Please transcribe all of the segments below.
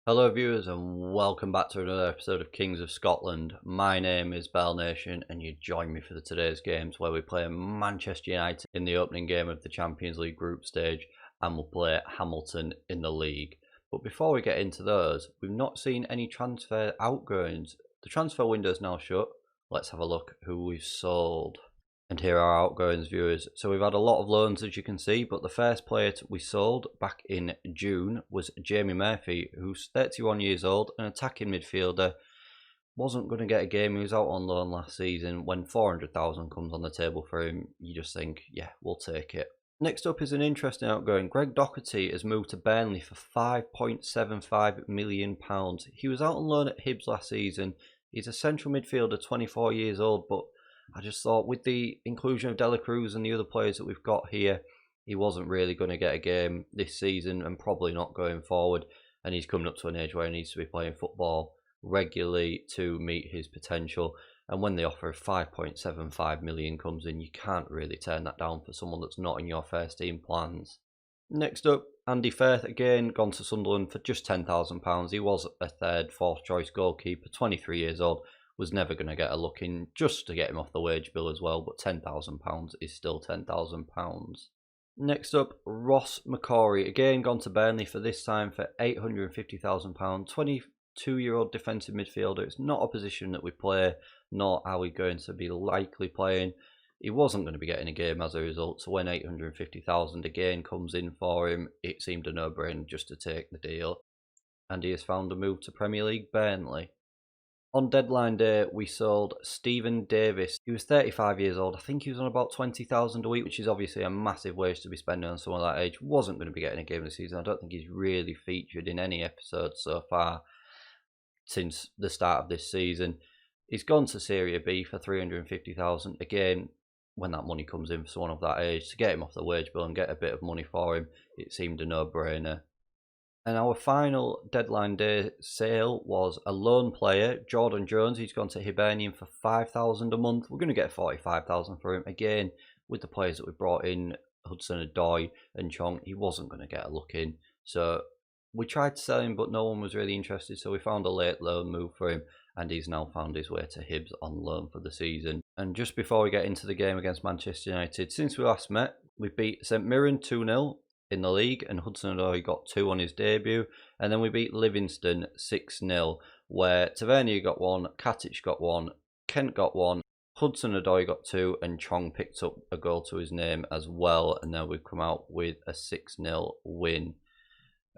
Hello viewers and welcome back to another episode of Kings of Scotland. My name is Bearlenation and you join me for today's games where we play Manchester United in the opening game of the Champions League group stage and we'll play Hamilton in the league. But before we get into those, we've not seen any transfer outgoings. The transfer window is now shut. Let's have a look who we've sold. And here are our outgoings, viewers. So we've had a lot of loans, as you can see, but the first player we sold back in June was Jamie Murphy, who's 31 years old, an attacking midfielder. Wasn't going to get a game. He was out on loan last season. When 400,000 comes on the table for him, you just think, yeah, we'll take it. Next up is an interesting outgoing. Greg Doherty has moved to Burnley for £5.75 million. He was out on loan at Hibs last season. He's a central midfielder, 24 years old, but I just thought with the inclusion of Dela Cruz and the other players that we've got here, he wasn't really going to get a game this season and probably not going forward. And he's coming up to an age where he needs to be playing football regularly to meet his potential. And when the offer of 5.75 million comes in, you can't really turn that down for someone that's not in your first team plans. Next up, Andy Firth, again gone to Sunderland for just £10,000. He was a third, fourth choice goalkeeper, 23 years old. Was never going to get a look in just to get him off the wage bill as well, but £10,000 is still £10,000. Next up, Ross McCrory, again gone to Burnley for this time for £850,000. 22-year-old defensive midfielder. It's not a position that we play, nor are we going to be likely playing. He wasn't going to be getting a game as a result, so when 850,000 again comes in for him, it seemed a no-brainer just to take the deal. And he has found a move to Premier League Burnley. On deadline day, we sold Stephen Davis. He was 35 years old. I think he was on about 20,000 a week, which is obviously a massive wage to be spending on someone that age. Wasn't going to be getting a game this season. I don't think he's really featured in any episode so far since the start of this season. He's gone to Serie B for 350,000. Again, when that money comes in for someone of that age, to get him off the wage bill and get a bit of money for him, it seemed a no-brainer. And our final deadline day sale was a loan player, Jordan Jones. He's gone to Hibernian for £5,000 a month. We're going to get £45,000 for him. Again, with the players that we brought in, Hudson-Odoi and Chong, he wasn't going to get a look in. So we tried to sell him, but no one was really interested. So we found a late loan move for him, and he's now found his way to Hibs on loan for the season. And just before we get into the game against Manchester United, since we last met, we beat St Mirren 2-0. in the league, and Hudson-Odoi got 2 on his debut, and then we beat Livingston 6-0, where Tavernier got 1, Katic got 1, Kent got 1, Hudson-Odoi got 2, and Chong picked up a goal to his name as well, and then we've come out with a 6-0 win.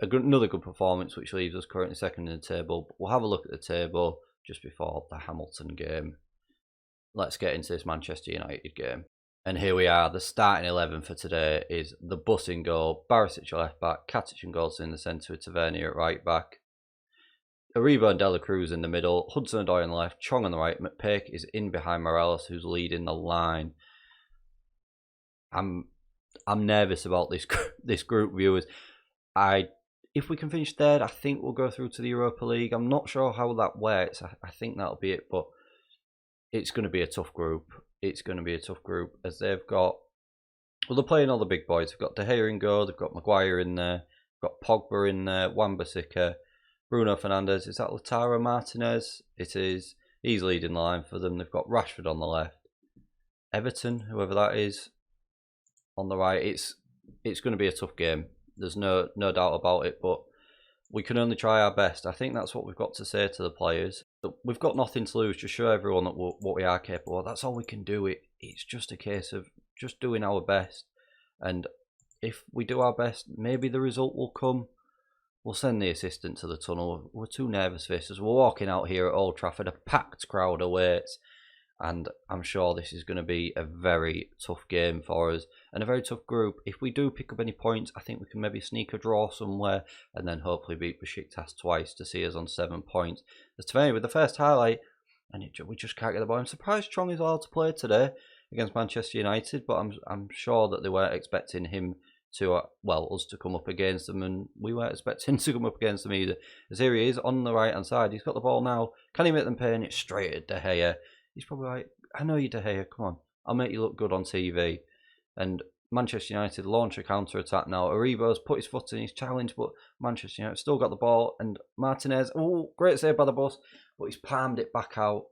Another good performance, which leaves us currently second in the table. But we'll have a look at the table just before the Hamilton game. Let's get into this Manchester United game. And here we are. The starting 11 for today is the Bus in goal, Barisic at left back, Katic and Goldson in the centre with Tavernier at right back, Aribo and Dela Cruz in the middle, Hudson-Odoi on the left, Chong on the right, McPake is in behind Morales, who's leading the line. I'm nervous about this group, viewers. If we can finish third, I think we'll go through to the Europa League. I'm not sure how that works. I think that'll be it, but it's going to be a tough group. It's going to be a tough group as they've got, well, they're playing all the big boys. They've got De Gea in goal, they've got Maguire in there, they've got Pogba in there, Wan-Bissaka, Bruno Fernandes. Is that Lautaro Martinez? It is. He's leading the line for them. They've got Rashford on the left, Everton, whoever that is, on the right. It's going to be a tough game. There's no doubt about it, but we can only try our best. I think that's what we've got to say to the players. We've got nothing to lose. Just show everyone that what we are capable of. That's all we can do. It's just a case of just doing our best. And if we do our best, maybe the result will come. We'll send the assistant to the tunnel. We're too nervous for this. As we're walking out here at Old Trafford, a packed crowd awaits. And I'm sure this is going to be a very tough game for us and a very tough group. If we do pick up any points, I think we can maybe sneak a draw somewhere and then hopefully beat Besiktas twice to see us on 7 points. As Tavernier with the first highlight, and we just can't get the ball. I'm surprised Chong is allowed to play today against Manchester United, but I'm sure that they weren't expecting him to, us to come up against them, and we weren't expecting to come up against them either. As here he is on the right hand side, he's got the ball now. Can he make them pay? And it's straight at De Gea. He's probably like, I know you, De Gea, come on, I'll make you look good on TV. And Manchester United launch a counter-attack now. Aribo's put his foot in his challenge, but Manchester United still got the ball. And Martinez, oh, great save by the bus, but he's palmed it back out.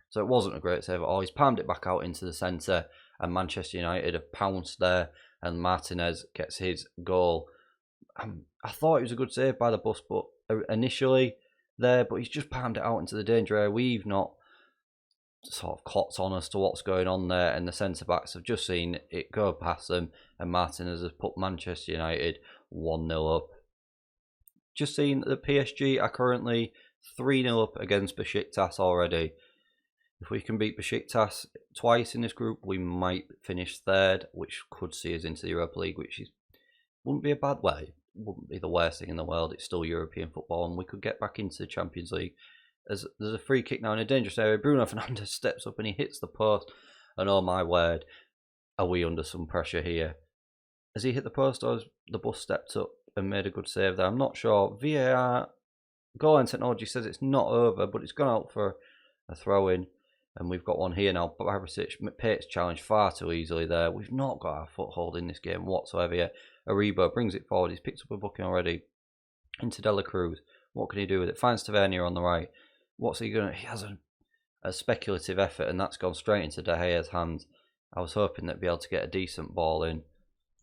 So it wasn't a great save at all. He's palmed it back out into the centre, and Manchester United have pounced there, and Martinez gets his goal. I thought it was a good save by the bus, but initially there, but he's just palmed it out into the danger area. We've not sort of clocked on as to what's going on there, and the centre-backs have just seen it go past them, and Martinez has put Manchester United 1-0 up. Just seen that the PSG are currently 3-0 up against Besiktas already. If we can beat Besiktas twice in this group, we might finish third, which could see us into the Europa League, which wouldn't be a bad way. Wouldn't be the worst thing in the world. It's still European football, and we could get back into the Champions League. There's a free kick now in a dangerous area. Bruno Fernandes steps up and he hits the post. And oh my word, are we under some pressure here? Has he hit the post, or has the bus stepped up and made a good save there? I'm not sure. VAR goal line technology says it's not over, but it's gone out for a throw in. And we've got one here now. Barisic Pate's challenge far too easily there. We've not got our foothold in this game whatsoever yet. Aribo brings it forward. He's picked up a booking already. Into De La Cruz. What can he do with it? Finds Tavernier on the right. What's he going to... He has a speculative effort, and that's gone straight into De Gea's hands. I was hoping they'd be able to get a decent ball in.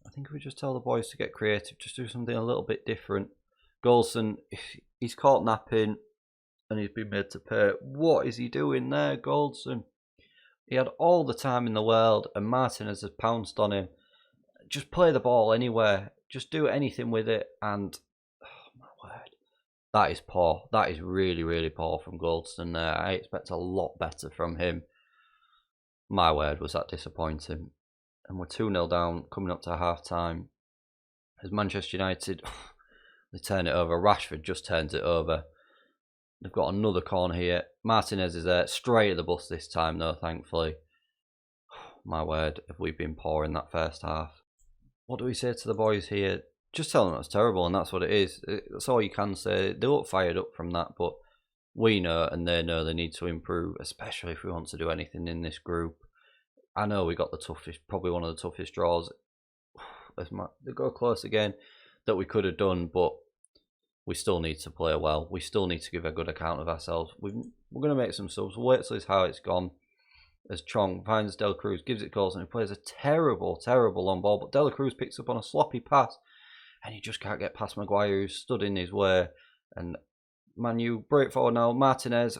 I think if we just tell the boys to get creative, just do something a little bit different. Goldson, he's caught napping, and he's been made to pay. What is he doing there, Goldson? He had all the time in the world, and Martinez has pounced on him. Just play the ball anywhere. Just do anything with it, and... Oh, my word. That is poor. That is really, really poor from Goldson there. I expect a lot better from him. My word, was that disappointing. And we're 2-0 down, coming up to half-time. As Manchester United, they turn it over. Rashford just turns it over. They've got another corner here. Martinez is there, straight at the bus this time though, thankfully. My word, have we been poor in that first half. What do we say to the boys here? Just tell them that's terrible, and that's what it is. That's all you can say. They look fired up from that, but we know and they know they need to improve, especially if we want to do anything in this group. I know we got the toughest, probably one of the toughest draws. They go close again that we could have done, but we still need to play well. We still need to give a good account of ourselves. We're going to make some subs. We'll wait till it's how it's gone. As Chong finds De La Cruz, gives it goals, and he plays a terrible, terrible long ball. But De La Cruz picks up on a sloppy pass, and he just can't get past Maguire, who's stood in his way. And Manu break forward now. Martinez,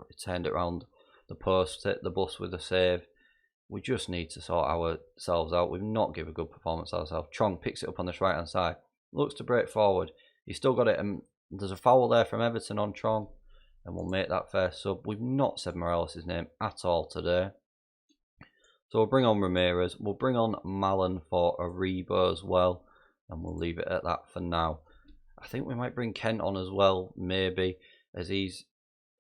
he turned it around the post, hit the bus with a save. We just need to sort ourselves out. We've not given a good performance ourselves. Chong picks it up on this right hand side, looks to break forward. He's still got it, and there's a foul there from Everton on Chong, and we'll make that first sub. We've not said Morales' name at all today. So we'll bring on Ramirez. We'll bring on Malen for Aribo as well, and we'll leave it at that for now. I think we might bring Kent on as well, maybe, as he's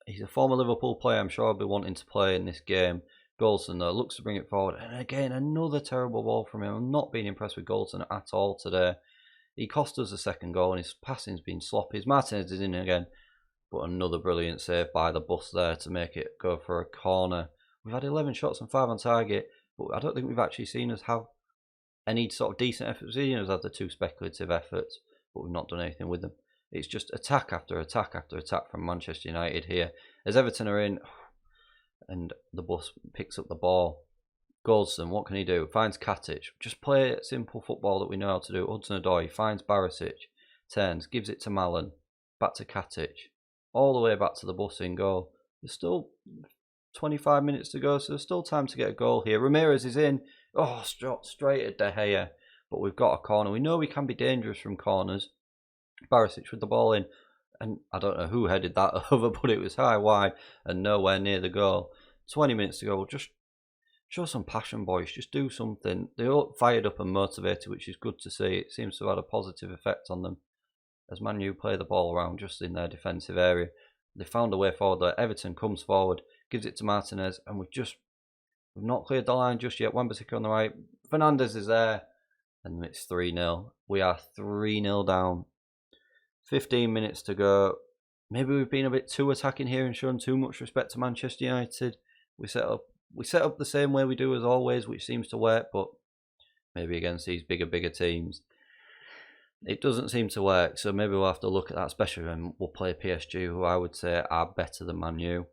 a former Liverpool player. I'm sure he'll be wanting to play in this game. Goldson, though, looks to bring it forward. And again, another terrible ball from him. I'm not being impressed with Goldson at all today. He cost us a second goal, and his passing's been sloppy. Martinez is in again, but another brilliant save by the bus there to make it go for a corner. We've had 11 shots and 5 on target, but I don't think we've actually seen us have any sort of decent efforts. We've seen us have the 2 speculative efforts, but we've not done anything with them. It's just attack after attack after attack from Manchester United here. As Everton are in, and the bus picks up the ball. Goldson, what can he do? Finds Katic. Just play simple football that we know how to do. Hudson-Odoi finds Barisic. Turns, gives it to Malen. Back to Katic. All the way back to the bus in goal. There's still 25 minutes to go, so there's still time to get a goal here. Ramirez is in. Oh, straight at De Gea. But we've got a corner. We know we can be dangerous from corners. Barisic with the ball in. And I don't know who headed that over, but it was high wide and nowhere near the goal. 20 minutes to go. We'll just show some passion, boys. Just do something. They all fired up and motivated, which is good to see. It seems to have had a positive effect on them. As Man U play the ball around just in their defensive area. They found a way forward there. Everton comes forward, gives it to Martinez, and we've not cleared the line just yet. Wan-Bissaka on the right. Fernandes is there. And it's 3-0. We are 3-0 down. 15 minutes to go. Maybe we've been a bit too attacking here and shown too much respect to Manchester United. We set up the same way we do as always, which seems to work, but maybe against these bigger teams. It doesn't seem to work, so maybe we'll have to look at that, especially when we'll play PSG, who I would say are better than Man U.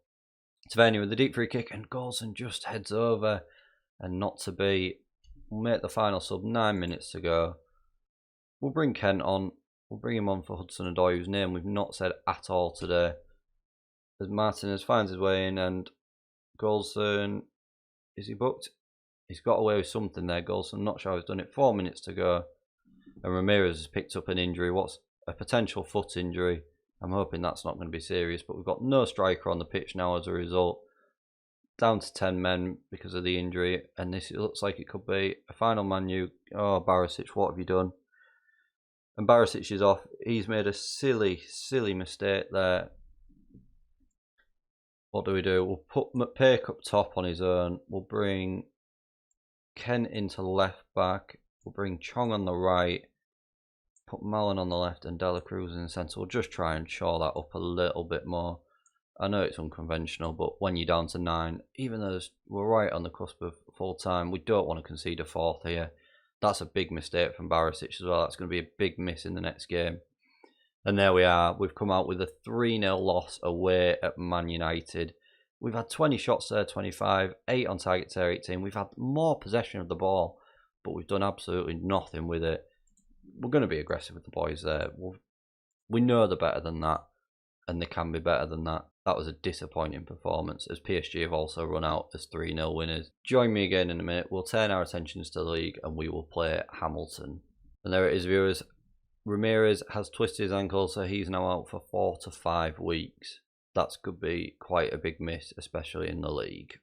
Tavernier with the deep free kick, and Goldson just heads over, and not to be. We'll make the final sub, 9 minutes to go. We'll bring Kent on. We'll bring him on for Hudson-Odoi, whose name we've not said at all today. As Martinez finds his way in, and Goldson, is he booked? He's got away with something there, Goldson. Not sure how he's done it. 4 minutes to go. And Ramirez has picked up an injury. What's a potential foot injury? I'm hoping that's not going to be serious, but we've got no striker on the pitch now as a result. Down to 10 men because of the injury, and this looks like it could be a final Man U. Oh, Barisic, what have you done? And Barisic is off. He's made a silly mistake there. What do? We'll put McPake up top on his own. We'll bring Kent into left back. We'll bring Chong on the right. Put Mallon on the left and Dela Cruz in the centre. We'll just try and shore that up a little bit more. I know it's unconventional, but when you're down to 9, even though we're right on the cusp of full time, we don't want to concede a fourth here. That's a big mistake from Barisic as well. That's going to be a big miss in the next game. And there we are. We've come out with a 3-0 loss away at Man United. We've had 20 shots there, 25, 8 on target to 18. We've had more possession of the ball, but we've done absolutely nothing with it. We're going to be aggressive with the boys there. We know they're better than that, and they can be better than that. That was a disappointing performance, as PSG have also run out as 3-0 winners. Join me again in a minute. We'll turn our attentions to the league, and we will play Hamilton. And there it is, viewers. Ramirez has twisted his ankle, so he's now out for 4 to 5 weeks. That could be quite a big miss, especially in the league.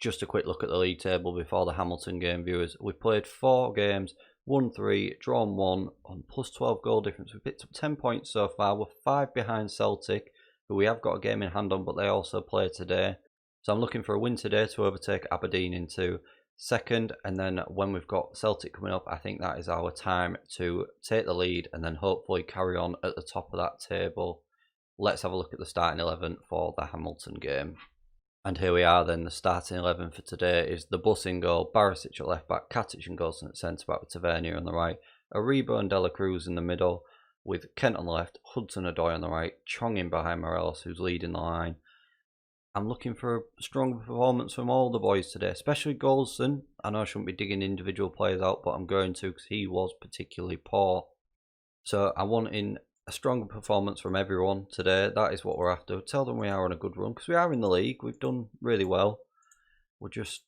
Just a quick look at the league table before the Hamilton game, viewers. We've played 4 games, won 3, drawn 1, on plus 12 goal difference. We've picked up 10 points so far. We're 5 behind Celtic, who we have got a game in hand on, but they also play today. So I'm looking for a win today to overtake Aberdeen into second, and then when we've got Celtic coming up, I think that is our time to take the lead and then hopefully carry on at the top of that table. Let's have a look at the starting 11 for the Hamilton game. And here we are then. The starting 11 for today is the Bus in goal, Barisic at left back, Katic and Goldson at centre back with Tavernier on the right, Aribo and Dela Cruz in the middle with Kent on the left, Hudson-Odoi on the right, Chong in behind Morelos, who's leading the line. I'm looking for a stronger performance from all the boys today, especially Goldson. I know I shouldn't be digging individual players out, but I'm going to because he was particularly poor. So I want in a stronger performance from everyone today. That is what we're after. Tell them we are on a good run because we are in the league. We've done really well. We just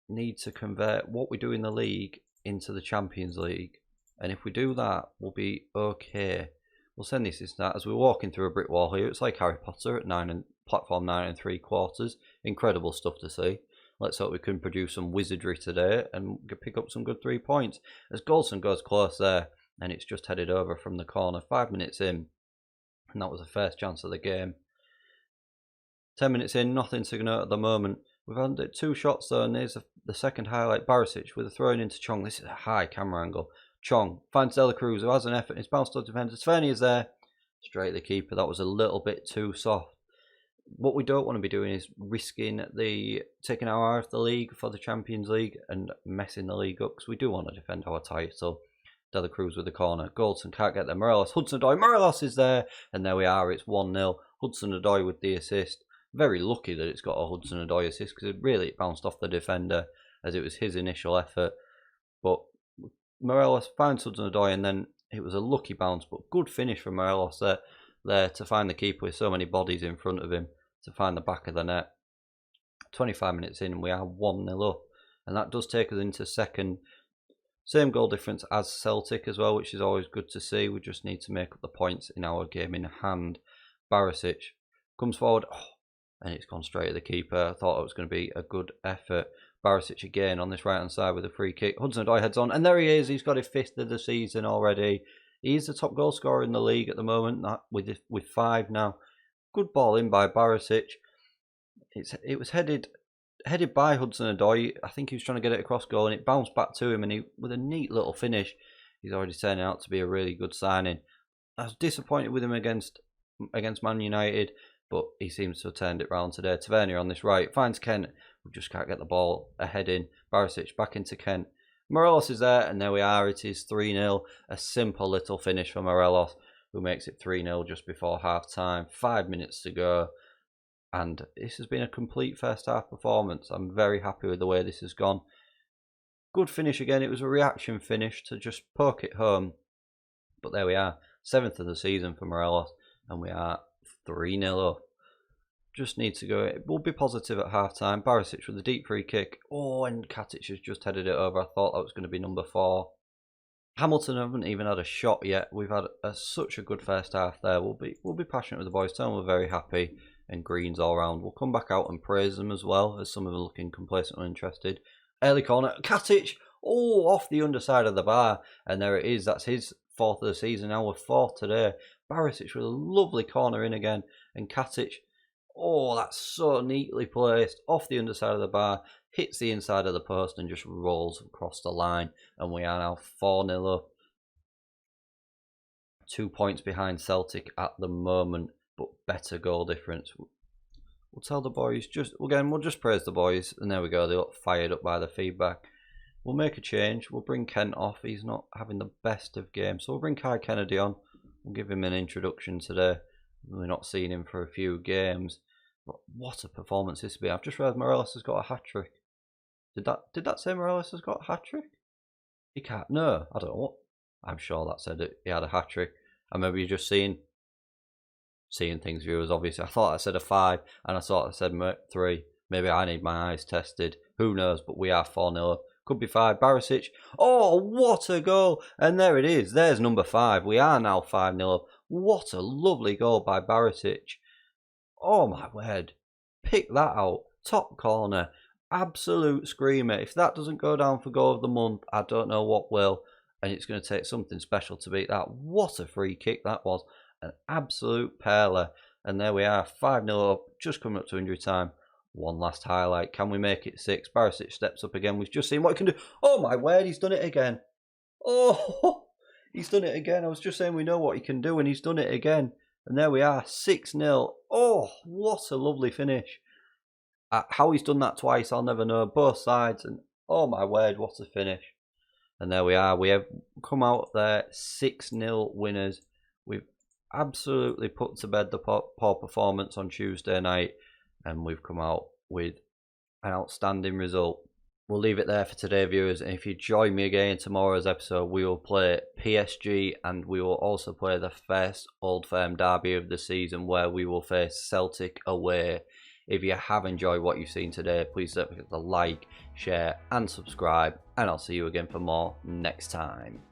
need to convert what we do in the league into the Champions League. And if we do that, we'll be okay. We'll send this as we're walking through a brick wall here. It's like Harry Potter at platform 9 3/4. Incredible stuff to see. Let's hope we can produce some wizardry today and pick up some good 3 points. As Goldson goes close there, and it's just headed over from the corner. 5 minutes in, and that was the first chance of the game. 10 minutes in, nothing to note at the moment. We've had 2 shots though, and there's the second highlight. Barisic with a throw in into Chong. This is a high camera angle. Chong finds Dela Cruz, who has an effort. It's bounced off defender. Tavernier is there. Straight at the keeper. That was a little bit too soft. What we don't want to be doing is risking taking our eye off the league for the Champions League and messing the league up, because we do want to defend our title. Dela Cruz with the corner. Goldson can't get there. Morelos. Hudson-Odoi. Morelos is there. And there we are. It's 1-0. Hudson-Odoi with the assist. Very lucky that it's got a Hudson-Odoi assist, because it bounced off the defender as it was his initial effort. But Morelos finds Hudson-Odoi, and then it was a lucky bounce, but good finish from Morelos there to find the keeper with so many bodies in front of him to find the back of the net. 25 minutes in, and we are 1-0 up. And that does take us into second. Same goal difference as Celtic as well, which is always good to see. We just need to make up the points in our game in hand. Barisic comes forward, and it's gone straight at the keeper. I thought it was going to be a good effort. Barisic again on this right hand side with a free kick. Hudson-Odoi heads on, and there he is. He's got his 5th of the season already. He's the top goal scorer in the league at the moment, with 5 now. Good ball in by Barisic. It was headed by Hudson-Odoi. I think he was trying to get it across goal, and it bounced back to him, and with a neat little finish, he's already turning out to be a really good signing. I was disappointed with him against Man United, but he seems to have turned it round today. Tavernier on this right finds Kent. We just can't get the ball ahead in. Barisic back into Kent. Morelos is there, and there we are. It is 3-0. A simple little finish for Morelos, who makes it 3-0 just before half-time. 5 minutes to go. And this has been a complete first half performance. I'm very happy with the way this has gone. Good finish again. It was a reaction finish to just poke it home. But there we are. 7th of the season for Morelos. And we are 3-0 up. Just need to go. We'll be positive at half time. Barisic with a deep free kick. Oh, and Katic has just headed it over. I thought that was going to be number 4. Hamilton haven't even had a shot yet. We've had such a good first half there. We'll be passionate with the boys. Tell them we're very happy. And greens all round. We'll come back out and praise them as well, as some of them are looking complacent and uninterested. Early corner. Katic. Oh, off the underside of the bar. And there it is. That's his 4th of the season. Now we're 4th today. Barisic with a lovely corner in again. And Katic. Oh, that's so neatly placed. Off the underside of the bar. Hits the inside of the post and just rolls across the line. And we are now 4-0 up. 2 points behind Celtic at the moment, but better goal difference. We'll tell the boys, we'll just praise the boys. And there we go. They look fired up by the feedback. We'll make a change. We'll bring Kent off. He's not having the best of games. So we'll bring Kai Kennedy on. We'll give him an introduction today. We're not seeing him for a few games. But what a performance this will be. I've just realised Morelos has got a hat-trick. Did that say Morelos has got a hat-trick? He can't. No, I don't know what. I'm sure that said it. He had a hat-trick. And maybe you're just seeing things, viewers, obviously. I thought I said a 5, and I thought I said 3. Maybe I need my eyes tested. Who knows, but we are 4-0. Could be 5. Barisic. Oh, what a goal. And there it is. There's number 5. We are now 5-0. What a lovely goal by Barisic. Oh my word. Pick that out. Top corner. Absolute screamer. If that doesn't go down for goal of the month, I don't know what will. And it's going to take something special to beat that. What a free kick that was. An absolute perler. And there we are. 5-0 up. Just coming up to injury time. One last highlight. Can we make it 6? Barisic steps up again. We've just seen what he can do. Oh my word. He's done it again. Oh, he's done it again. I was just saying we know what he can do, and he's done it again. And there we are, 6-0. Oh, what a lovely finish. How he's done that twice, I'll never know. Both sides, and oh my word, what a finish. And there we are. We have come out there 6-0 winners. We've absolutely put to bed the poor performance on Tuesday night, and we've come out with an outstanding result. We'll leave it there for today, viewers. And if you join me again in tomorrow's episode, we will play PSG, and we will also play the first Old Firm derby of the season, where we will face Celtic away. If you have enjoyed what you've seen today, please don't forget to like, share and subscribe. And I'll see you again for more next time.